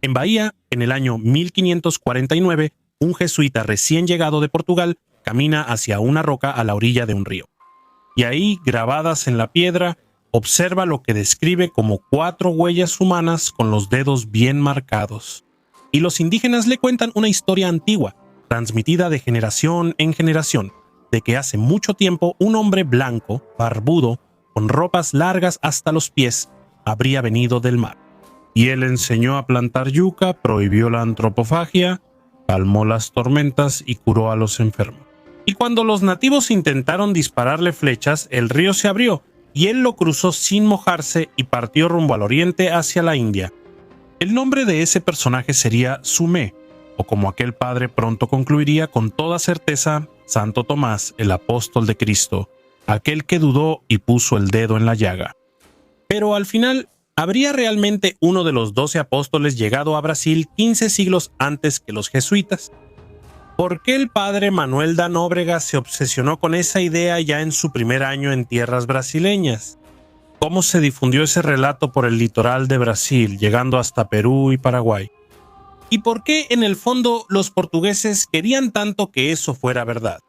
En Bahía, en el año 1549, un jesuita recién llegado de Portugal camina hacia una roca a la orilla de un río. Y ahí, grabadas en la piedra, observa lo que describe como 4 huellas humanas con los dedos bien marcados. Y los indígenas le cuentan una historia antigua, transmitida de generación en generación, de que hace mucho tiempo un hombre blanco, barbudo, con ropas largas hasta los pies, habría venido del mar. Y él enseñó a plantar yuca, prohibió la antropofagia, calmó las tormentas y curó a los enfermos. Y cuando los nativos intentaron dispararle flechas, el río se abrió y él lo cruzó sin mojarse y partió rumbo al oriente hacia la India. El nombre de ese personaje sería Sumé, o como aquel padre pronto concluiría con toda certeza, Santo Tomás, el apóstol de Cristo, aquel que dudó y puso el dedo en la llaga. Pero al final, ¿habría realmente uno de los 12 apóstoles llegado a Brasil 15 siglos antes que los jesuitas? ¿Por qué el padre Manuel da Nóbrega se obsesionó con esa idea ya en su primer año en tierras brasileñas? ¿Cómo se difundió ese relato por el litoral de Brasil, llegando hasta Perú y Paraguay? ¿Y por qué, en el fondo, los portugueses querían tanto que eso fuera verdad?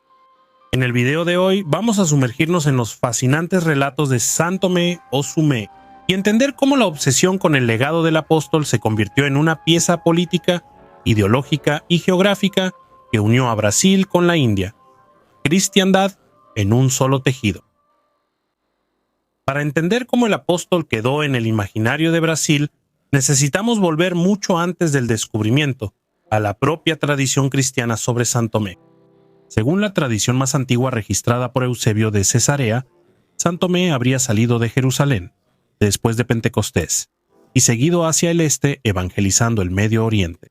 En el video de hoy vamos a sumergirnos en los fascinantes relatos de San Tomé o Sumé y entender cómo la obsesión con el legado del apóstol se convirtió en una pieza política, ideológica y geográfica que unió a Brasil con la India. Cristiandad en un solo tejido. Para entender cómo el apóstol quedó en el imaginario de Brasil, necesitamos volver mucho antes del descubrimiento, a la propia tradición cristiana sobre San Tomé. Según la tradición más antigua registrada por Eusebio de Cesarea, San Tomé habría salido de Jerusalén, después de Pentecostés, y seguido hacia el este evangelizando el Medio Oriente.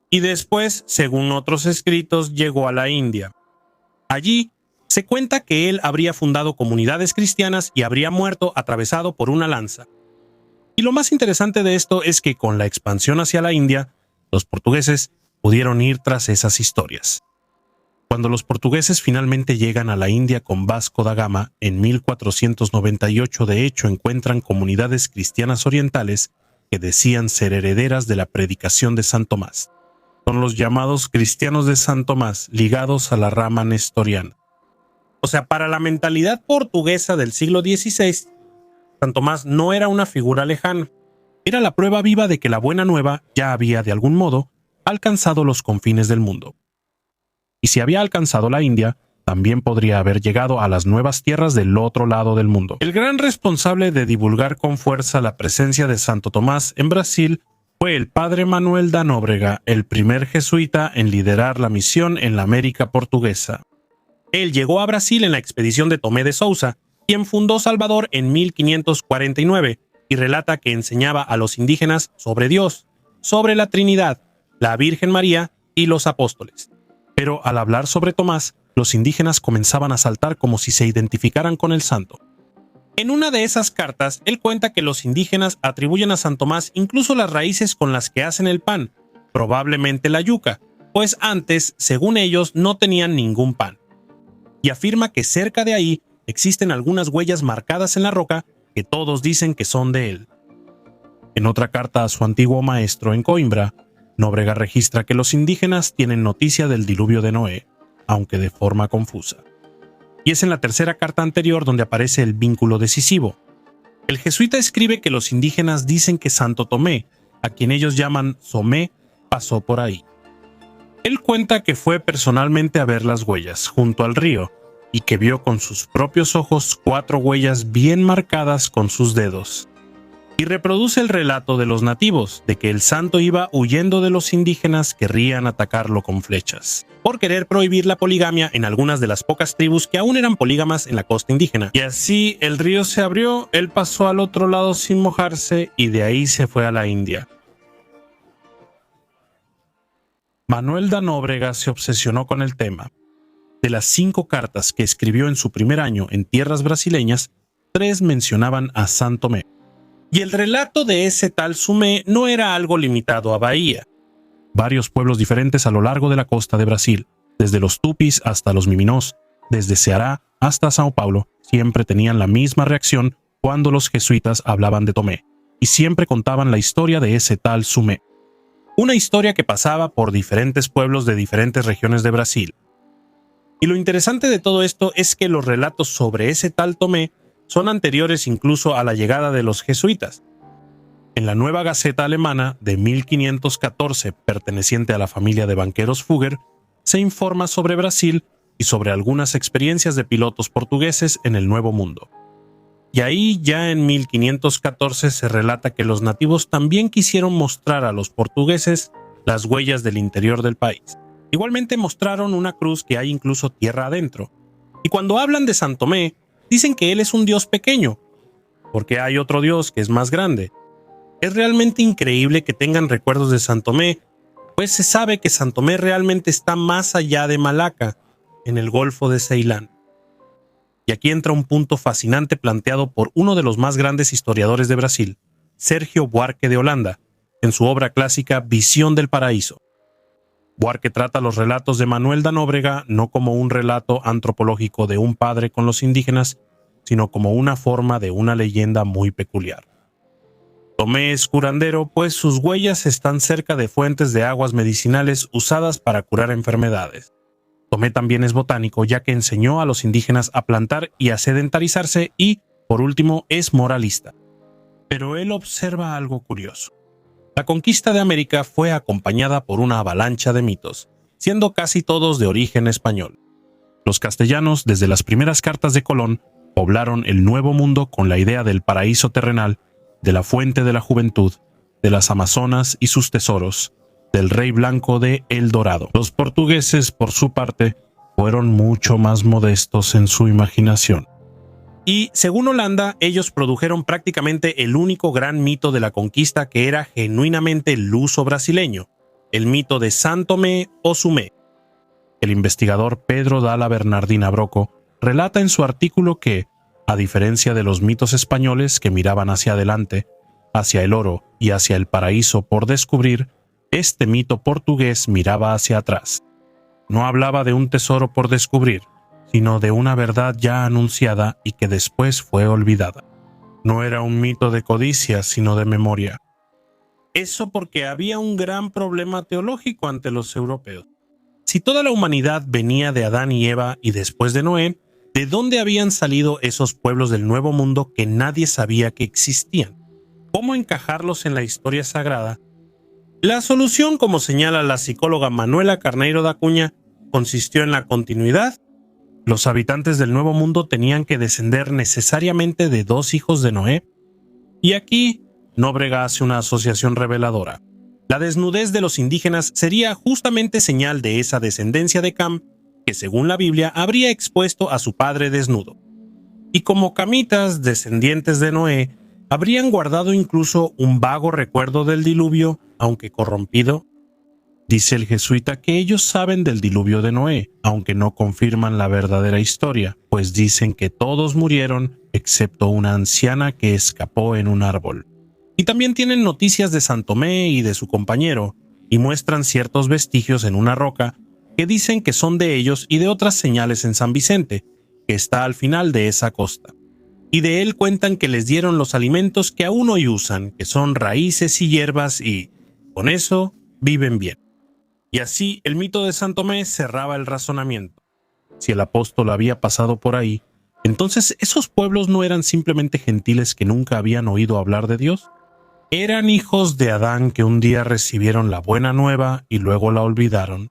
Y después, según otros escritos, llegó a la India. Allí, se cuenta que él habría fundado comunidades cristianas y habría muerto atravesado por una lanza. Y lo más interesante de esto es que con la expansión hacia la India, los portugueses pudieron ir tras esas historias. Cuando los portugueses finalmente llegan a la India con Vasco da Gama, en 1498 de hecho encuentran comunidades cristianas orientales que decían ser herederas de la predicación de San Tomás. Son los llamados cristianos de San Tomás, ligados a la rama nestoriana. O sea, para la mentalidad portuguesa del siglo XVI, San Tomás no era una figura lejana. Era la prueba viva de que la buena nueva ya había, de algún modo, alcanzado los confines del mundo. Y si había alcanzado la India, también podría haber llegado a las nuevas tierras del otro lado del mundo. El gran responsable de divulgar con fuerza la presencia de Santo Tomás en Brasil fue el padre Manuel da Nóbrega, el primer jesuita en liderar la misión en la América portuguesa. Él llegó a Brasil en la expedición de Tomé de Sousa, quien fundó Salvador en 1549, y relata que enseñaba a los indígenas sobre Dios, sobre la Trinidad, la Virgen María y los apóstoles. Pero al hablar sobre Tomás, los indígenas comenzaban a saltar como si se identificaran con el santo. En una de esas cartas, él cuenta que los indígenas atribuyen a San Tomás incluso las raíces con las que hacen el pan, probablemente la yuca, pues antes, según ellos, no tenían ningún pan. Y afirma que cerca de ahí existen algunas huellas marcadas en la roca que todos dicen que son de él. En otra carta a su antiguo maestro en Coimbra, Nóbrega registra que los indígenas tienen noticia del diluvio de Noé, aunque de forma confusa. Y es en la tercera carta anterior donde aparece el vínculo decisivo. El jesuita escribe que los indígenas dicen que Santo Tomé, a quien ellos llaman Somé, pasó por ahí. Él cuenta que fue personalmente a ver las huellas junto al río y que vio con sus propios ojos 4 huellas bien marcadas con sus dedos. Y reproduce el relato de los nativos, de que el santo iba huyendo de los indígenas que querrían atacarlo con flechas, por querer prohibir la poligamia en algunas de las pocas tribus que aún eran polígamas en la costa indígena. Y así el río se abrió, él pasó al otro lado sin mojarse y de ahí se fue a la India. Manuel da Nóbrega se obsesionó con el tema. De las 5 cartas que escribió en su primer año en tierras brasileñas, 3 mencionaban a San Tomé. Y el relato de ese tal Sumé no era algo limitado a Bahía. Varios pueblos diferentes a lo largo de la costa de Brasil, desde los Tupis hasta los Miminós, desde Ceará hasta São Paulo, siempre tenían la misma reacción cuando los jesuitas hablaban de Tomé, y siempre contaban la historia de ese tal Sumé. una historia que pasaba por diferentes pueblos de diferentes regiones de Brasil. Y lo interesante de todo esto es que los relatos sobre ese tal Tomé son anteriores incluso a la llegada de los jesuitas. En la Nueva Gaceta Alemana de 1514, perteneciente a la familia de banqueros Fugger, se informa sobre Brasil y sobre algunas experiencias de pilotos portugueses en el Nuevo Mundo. Y ahí ya en 1514 se relata que los nativos también quisieron mostrar a los portugueses las huellas del interior del país. Igualmente mostraron una cruz que hay incluso tierra adentro. Y cuando hablan de San Tomé, dicen que él es un dios pequeño, porque hay otro dios que es más grande. Es realmente increíble que tengan recuerdos de San Tomé, pues se sabe que San Tomé realmente está más allá de Malaca, en el Golfo de Ceilán. Y aquí entra un punto fascinante planteado por uno de los más grandes historiadores de Brasil, Sergio Buarque de Holanda, en su obra clásica Visión del Paraíso. Buarque trata los relatos de Manuel da Nóbrega no como un relato antropológico de un padre con los indígenas, sino como una forma de una leyenda muy peculiar. Tomé es curandero, pues sus huellas están cerca de fuentes de aguas medicinales usadas para curar enfermedades. Tomé también es botánico, ya que enseñó a los indígenas a plantar y a sedentarizarse y, por último, es moralista. Pero él observa algo curioso. La conquista de América fue acompañada por una avalancha de mitos, siendo casi todos de origen español. Los castellanos, desde las primeras cartas de Colón, poblaron el Nuevo Mundo con la idea del paraíso terrenal, de la fuente de la juventud, de las amazonas y sus tesoros, del rey blanco de El Dorado. Los portugueses, por su parte, fueron mucho más modestos en su imaginación. Y, según Holanda, ellos produjeron prácticamente el único gran mito de la conquista que era genuinamente luso-brasileño, el mito de San Tomé o Sumé. El investigador Pedro Dalla Bernardina Broco relata en su artículo que, a diferencia de los mitos españoles que miraban hacia adelante, hacia el oro y hacia el paraíso por descubrir, este mito portugués miraba hacia atrás. No hablaba de un tesoro por descubrir, sino de una verdad ya anunciada y que después fue olvidada. No era un mito de codicia, sino de memoria. Eso porque había un gran problema teológico ante los europeos. Si toda la humanidad venía de Adán y Eva y después de Noé, ¿de dónde habían salido esos pueblos del Nuevo Mundo que nadie sabía que existían? ¿Cómo encajarlos en la historia sagrada? La solución, como señala la psicóloga Manuela Carneiro da Cunha, consistió en la continuidad. Los habitantes del Nuevo Mundo tenían que descender necesariamente de dos hijos de Noé. Y aquí, Nóbrega hace una asociación reveladora. La desnudez de los indígenas sería justamente señal de esa descendencia de Cam, que según la Biblia habría expuesto a su padre desnudo. Y como camitas, descendientes de Noé, habrían guardado incluso un vago recuerdo del diluvio, aunque corrompido. Dice el jesuita que ellos saben del diluvio de Noé, aunque no confirman la verdadera historia, pues dicen que todos murieron excepto una anciana que escapó en un árbol. Y también tienen noticias de San Tomé y de su compañero, y muestran ciertos vestigios en una roca que dicen que son de ellos y de otras señales en San Vicente, que está al final de esa costa. Y de él cuentan que les dieron los alimentos que aún hoy usan, que son raíces y hierbas y, con eso, viven bien. Y así el mito de San Tomé cerraba el razonamiento. Si el apóstol había pasado por ahí, entonces esos pueblos no eran simplemente gentiles que nunca habían oído hablar de Dios. Eran hijos de Adán que un día recibieron la buena nueva y luego la olvidaron.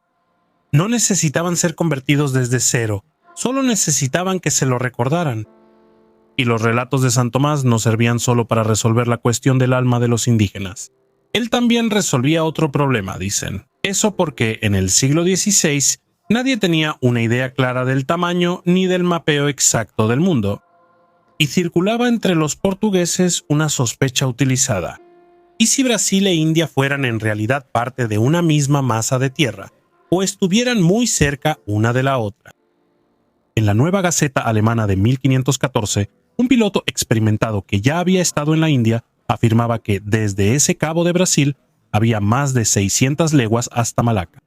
No necesitaban ser convertidos desde cero, solo necesitaban que se lo recordaran. Y los relatos de San Tomás no servían solo para resolver la cuestión del alma de los indígenas. Él también resolvía otro problema, dicen. Eso porque en el siglo XVI nadie tenía una idea clara del tamaño ni del mapeo exacto del mundo. Y circulaba entre los portugueses una sospecha utilizada. ¿Y si Brasil e India fueran en realidad parte de una misma masa de tierra, o estuvieran muy cerca una de la otra? En la Nueva Gaceta Alemana de 1514, un piloto experimentado que ya había estado en la India afirmaba que desde ese cabo de Brasil había más de 600 leguas hasta Malaca.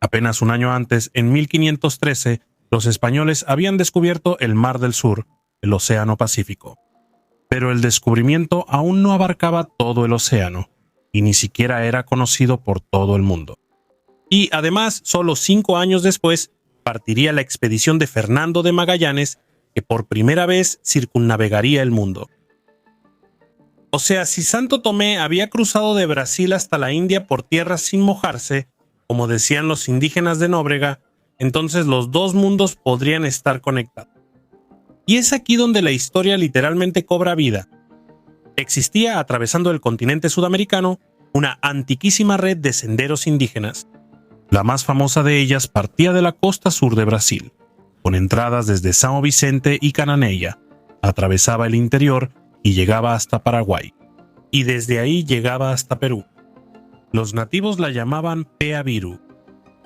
Apenas un año antes, en 1513, los españoles habían descubierto el Mar del Sur, el Océano Pacífico. Pero el descubrimiento aún no abarcaba todo el océano. y ni siquiera era conocido por todo el mundo. Y además, solo 5 años después, partiría la expedición de Fernando de Magallanes, que por primera vez circunnavegaría el mundo. O sea, si Santo Tomé había cruzado de Brasil hasta la India por tierra sin mojarse, como decían los indígenas de Nóbrega, entonces los dos mundos podrían estar conectados. Y es aquí donde la historia literalmente cobra vida. Existía, atravesando el continente sudamericano, una antiquísima red de senderos indígenas. La más famosa de ellas partía de la costa sur de Brasil, con entradas desde São Vicente y Cananeia, atravesaba el interior y llegaba hasta Paraguay, y desde ahí llegaba hasta Perú. Los nativos la llamaban Peaviru.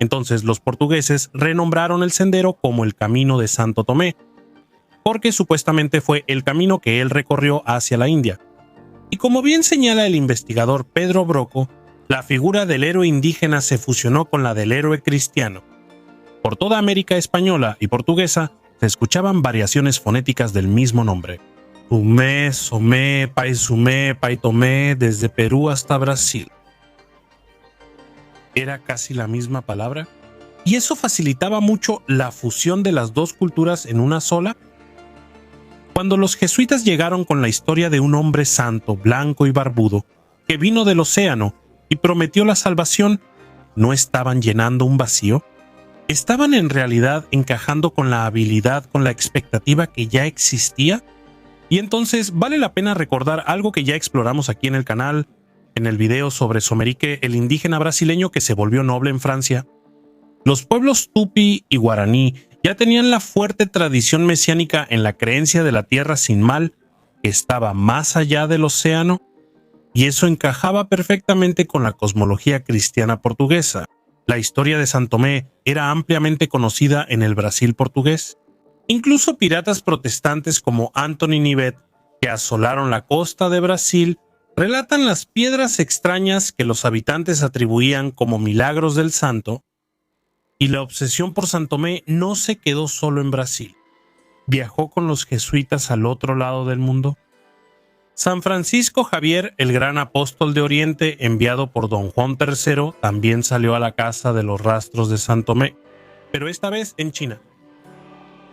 Entonces los portugueses renombraron el sendero como el Camino de Santo Tomé, porque supuestamente fue el camino que él recorrió hacia la India. Y como bien señala el investigador Pedro Broco, la figura del héroe indígena se fusionó con la del héroe cristiano. Por toda América española y portuguesa se escuchaban variaciones fonéticas del mismo nombre. Sumé, Somé, Pai Tomé, desde Perú hasta Brasil. Era casi la misma palabra, y eso facilitaba mucho la fusión de las dos culturas en una sola. Cuando los jesuitas llegaron con la historia de un hombre santo, blanco y barbudo, que vino del océano y prometió la salvación, ¿no estaban llenando un vacío? ¿Estaban en realidad encajando con la habilidad, con la expectativa que ya existía? Y entonces vale la pena recordar algo que ya exploramos aquí en el canal, en el video sobre Somerique, el indígena brasileño que se volvió noble en Francia. Los pueblos Tupi y Guaraní ya tenían la fuerte tradición mesiánica en la creencia de la tierra sin mal, que estaba más allá del océano, y eso encajaba perfectamente con la cosmología cristiana portuguesa. La historia de Santo Tomé era ampliamente conocida en el Brasil portugués. Incluso piratas protestantes como Anthony Nivet, que asolaron la costa de Brasil, relatan las piedras extrañas que los habitantes atribuían como milagros del santo, y la obsesión por Santo Tomé no se quedó solo en Brasil. Viajó con los jesuitas al otro lado del mundo. San Francisco Javier, el gran apóstol de Oriente enviado por Don Juan III, también salió a la caza de los rastros de Santo Tomé, pero esta vez en China.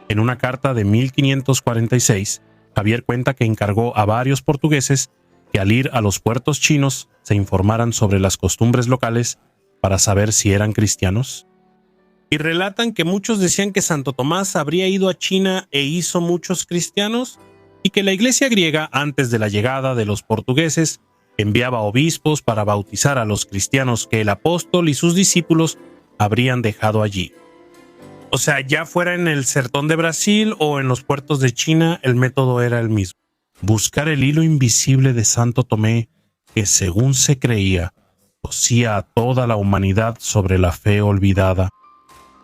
En una carta de 1546, Javier cuenta que encargó a varios portugueses que al ir a los puertos chinos se informaran sobre las costumbres locales para saber si eran cristianos. Y relatan que muchos decían que Santo Tomás habría ido a China e hizo muchos cristianos, y que la iglesia griega, antes de la llegada de los portugueses, enviaba obispos para bautizar a los cristianos que el apóstol y sus discípulos habrían dejado allí. O sea, ya fuera en el sertón de Brasil o en los puertos de China, el método era el mismo. Buscar el hilo invisible de Santo Tomé, que según se creía, cosía a toda la humanidad sobre la fe olvidada.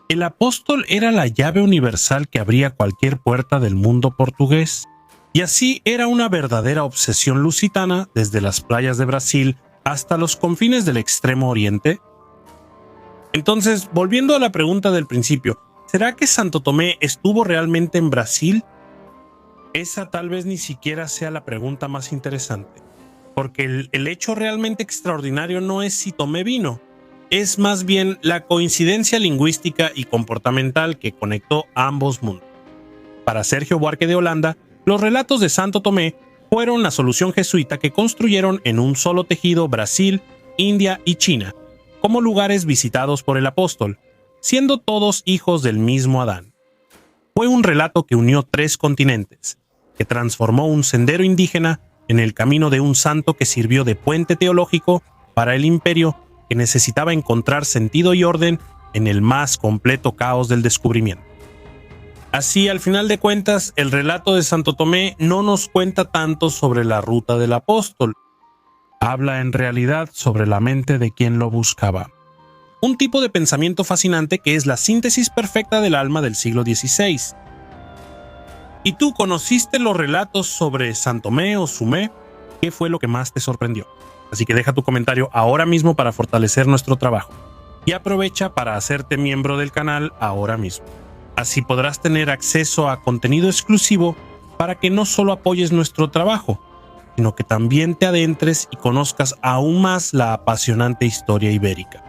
El apóstol era la llave universal que abría cualquier puerta del mundo portugués, y así era una verdadera obsesión lusitana desde las playas de Brasil hasta los confines del extremo oriente. Entonces, volviendo a la pregunta del principio, ¿será que Santo Tomé estuvo realmente en Brasil? Esa tal vez ni siquiera sea la pregunta más interesante, porque el hecho realmente extraordinario no es si Tomé vino, es más bien la coincidencia lingüística y comportamental que conectó ambos mundos. Para Sergio Buarque de Holanda, los relatos de Santo Tomé fueron la solución jesuita que construyeron en un solo tejido Brasil, India y China, como lugares visitados por el apóstol, siendo todos hijos del mismo Adán. Fue un relato que unió 3 continentes, que transformó un sendero indígena en el camino de un santo que sirvió de puente teológico para el imperio que necesitaba encontrar sentido y orden en el más completo caos del descubrimiento. Así, al final de cuentas, el relato de Santo Tomé no nos cuenta tanto sobre la ruta del apóstol. Habla en realidad sobre la mente de quien lo buscaba. Un tipo de pensamiento fascinante que es la síntesis perfecta del alma del siglo XVI. ¿Y tú conociste los relatos sobre Santo Tomé o Sumé? ¿Qué fue lo que más te sorprendió? Así que deja tu comentario ahora mismo para fortalecer nuestro trabajo. Y aprovecha para hacerte miembro del canal ahora mismo. Así podrás tener acceso a contenido exclusivo para que no solo apoyes nuestro trabajo, sino que también te adentres y conozcas aún más la apasionante historia ibérica.